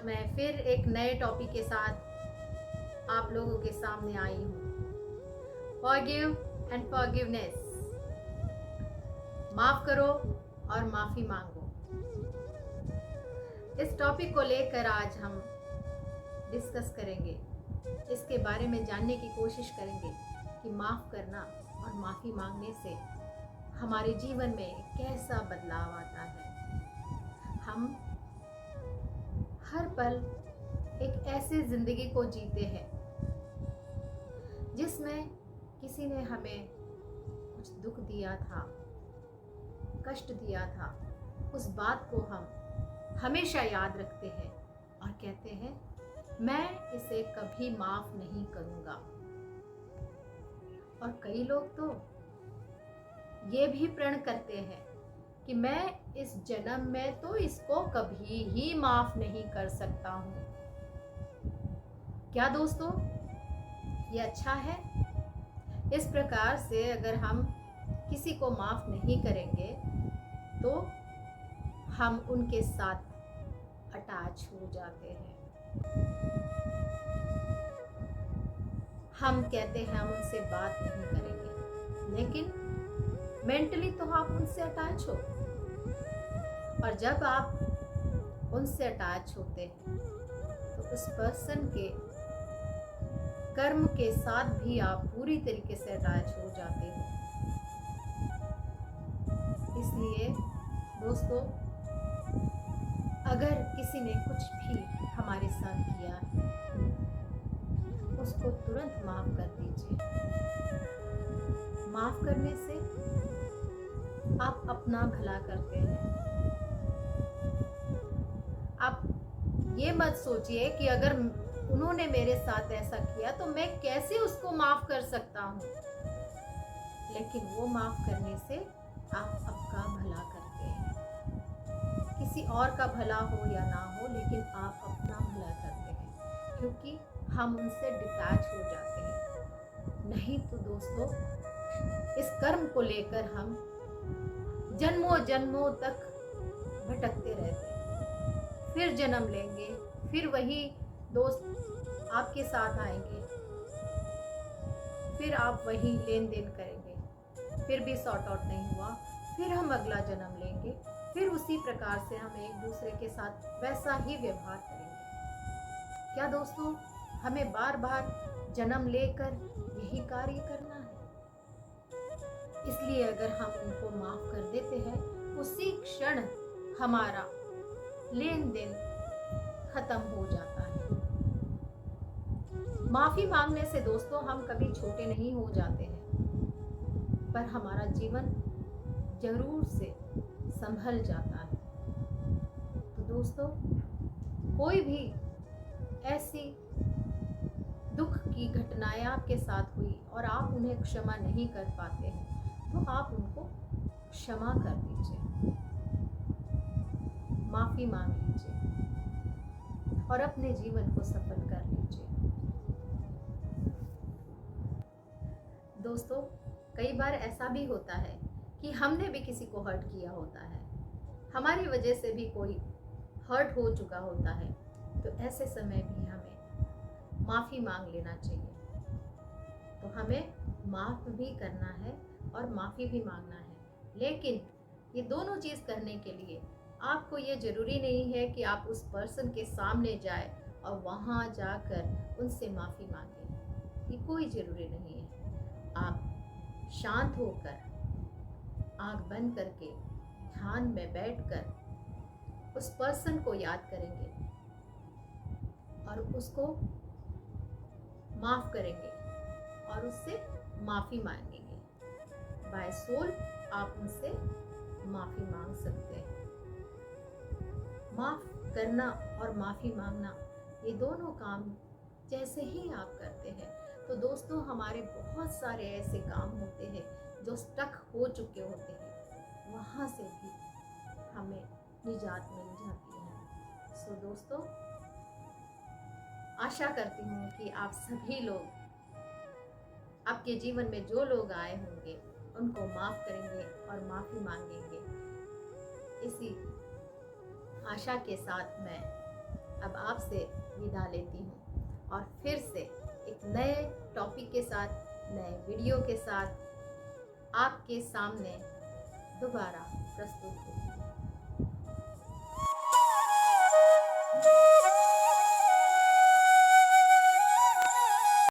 आज मैं फिर एक नए टॉपिक के साथ आप लोगों के सामने आई हूँ। फॉरगिव एंड फॉरगिवनेस, माफ करो और माफी मांगो। इस टॉपिक को लेकर आज हम डिस्कस करेंगे, इसके बारे में जानने की कोशिश करेंगे कि माफ करना और माफी मांगने से हमारे जीवन में कैसा बदलाव आता है। हम हर पल एक ऐसी जिंदगी को जीते हैं जिसमें किसी ने हमें कुछ दुख दिया था, कष्ट दिया था। उस बात को हम हमेशा याद रखते हैं और कहते हैं मैं इसे कभी माफ नहीं करूंगा। और कई लोग तो ये भी प्रण करते हैं कि मैं इस जन्म में तो इसको कभी ही माफ नहीं कर सकता हूँ। क्या दोस्तों, ये अच्छा है? इस प्रकार से अगर हम किसी को माफ नहीं करेंगे तो हम उनके साथ अटैच हो जाते हैं। हम कहते हैं हम उनसे बात नहीं करेंगे, लेकिन मेंटली तो आप उनसे अटैच हो। और जब आप उनसे अटैच होते हैं तो उस पर्सन के कर्म के साथ भी आप पूरी तरीके से अटैच हो जाते हो। इसलिए दोस्तों, अगर किसी ने कुछ भी हमारे साथ किया है उसको तुरंत माफ कर दीजिए। माफ करने से आप अपना भला करते हैं। आप ये मत सोचिए कि अगर उन्होंने मेरे साथ ऐसा किया तो मैं कैसे उसको माफ कर सकता हूँ, लेकिन वो माफ करने से आप आपका भला करते हैं। किसी और का भला हो या ना हो, लेकिन आप अपना भला करते हैं, क्योंकि हम उनसे डिटैच हो जाते हैं। नहीं तो दोस्तों, इस कर्म को लेकर हम जन्मों जन्मों तक भटकते रहते हैं। फिर जन्म लेंगे, फिर वही दोस्त आपके साथ आएंगे, फिर आप वही लेन देन करेंगे, फिर भी सॉर्ट आउट नहीं हुआ, फिर हम अगला जन्म लेंगे, फिर उसी प्रकार से हम एक दूसरे के साथ वैसा ही व्यवहार करेंगे। क्या दोस्तों, हमें बार बार जन्म लेकर यही कार्य करना है? इसलिए अगर हम उनको माफ कर देते हैं, उसी क्षण हमारा लेन देन खत्म हो जाता है। माफी मांगने से दोस्तों हम कभी छोटे नहीं हो जाते हैं, पर हमारा जीवन जरूर से संभल जाता है। तो दोस्तों, कोई भी ऐसी दुख की घटनाएं आपके साथ हुई और आप उन्हें क्षमा नहीं कर पाते हैं, तो आप उनको क्षमा कर दीजिए, माफी मांग लीजिए और अपने जीवन को सफल कर लीजिए। दोस्तों, कई बार ऐसा भी होता है कि हमने भी किसी को हर्ट किया होता है, हमारी वजह से भी कोई हर्ट हो चुका होता है, तो ऐसे समय भी हमें माफ़ी मांग लेना चाहिए। तो हमें माफ़ भी करना है और माफ़ी भी मांगना है, लेकिन ये दोनों चीज़ करने के लिए आपको ये ज़रूरी नहीं है कि आप उस पर्सन के सामने जाए और वहाँ जाकर उनसे माफ़ी मांगें। ये कोई ज़रूरी नहीं है। आप शांत होकर, आँख बंद करके, ध्यान में बैठकर उस पर्सन को याद करेंगे और उसको माफ़ करेंगे और उससे माफ़ी मांगेंगे। बाय सोल आप उनसे माफ़ी मांग सकते हैं। माफ़ करना और माफ़ी मांगना, ये दोनों काम जैसे ही आप करते हैं तो दोस्तों, हमारे बहुत सारे ऐसे काम होते हैं जो स्टक हो चुके होते हैं, वहाँ से भी हमें निजात मिल जाती है। सो दोस्तों, आशा करती हूँ कि आप सभी लोग, आपके जीवन में जो लोग आए होंगे उनको माफ़ करेंगे और माफ़ी मांगेंगे। इसी आशा के साथ मैं अब आपसे विदा लेती हूँ और फिर से एक नए टॉपिक के साथ, नए वीडियो के साथ आपके सामने दोबारा प्रस्तुत होती हूँ।